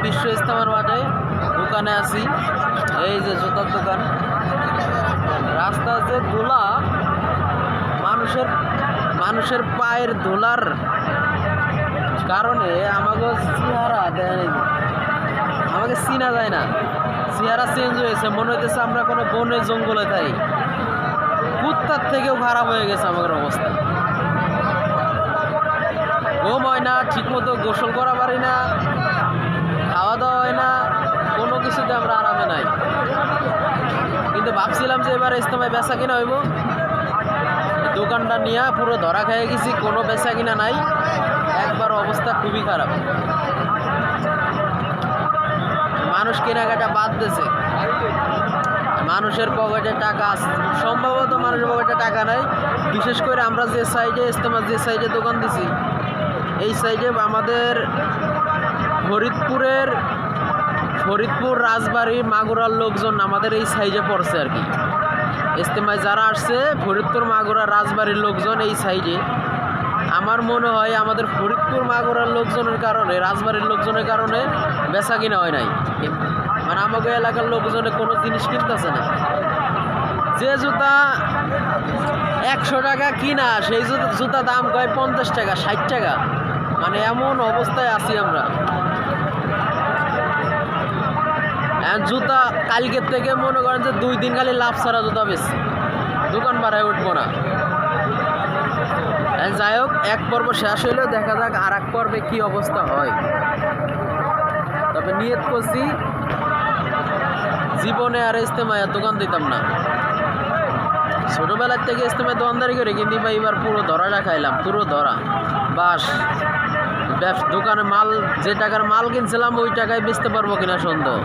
বিশ্ব ইস্তেমার মাঠে দোকানে আছি। এই যে জুতার দোকান, রাস্তা যে ধুলা, মানুষের পায়ের ধুলার কারণে আমাকে চেহারা দেয়, আমাকে চিনা যায় না, চেহারা চেঞ্জ হয়েছে, মনে হইতেছে আমরা কোনো বনে জঙ্গলে তাই কুত্তার থেকেও খারাপ হয়ে গেছে আমাদের অবস্থা। ঘুম হয় না ঠিক মতো, গোসল করা পারি না, খাওয়া দাওয়া হয় না, কোনো কিছুতে আমরা আরামে নাই। কিন্তু ভাবছিলাম যে এবার ইস্তেমায় বেচা কিনা হইব, দোকানটা নিয়ে পুরো ধরা খেয়ে গেছি, কোনো বেচা কিনা নাই, একবার অবস্থা খুবই খারাপ। মানুষ কেনাকাটা বাদ দিয়েছে, মানুষের পকেটে টাকা সম্ভবত মানুষের পকেটে টাকা নাই। বিশেষ করে আমরা যে সাইডে ইস্তেমার যে সাইডে দোকান দিছি, এই সাইডে আমাদের ফরিদপুর রাজবাড়ি মাগুরার লোকজন আমাদের এই সাইডে পড়ছে আর কি। ইস্তেমায় যারা আসছে ফরিদপুর মাগুরা রাজবাড়ির লোকজন এই সাইডে, আমার মনে হয় আমাদের ফরিদপুর মাগুরার লোকজনের কারণে, রাজবাড়ির লোকজনের কারণে বেচা কিনা হয় নাই। মানে আমাকে এলাকার লোকজনে কোনো জিনিস কিনতেছে না। যে জুতা 100 টাকা কিনা, সেই জুতা দাম কয় 50 টাকা 60 টাকা, মানে এমন অবস্থায় আছি আমরা। জুতা কালকের থেকে মনে করেন যে 2 দিন খালি লাভ ছাড়া জুতা বেশি, দোকান বাড়ায় উঠবো না। যাই হোক, এক পর্ব শেষ হইলেও দেখা যাক আর এক পর্বে কী অবস্থা হয়। তবে নিয়ত করছি জীবনে আর ইস্তেমায় দোকান দিতাম না। ছোটোবেলার থেকে ইস্তেমায় দোকানদারি করে, কিন্তু এবার পুরো ধরাটা খাইলাম, পুরো ধরা বাস। দোকানে মাল, যে টাকার মাল কিনছিলাম ওই টাকায় বেচতে পারবো কিনা সন্দেহ।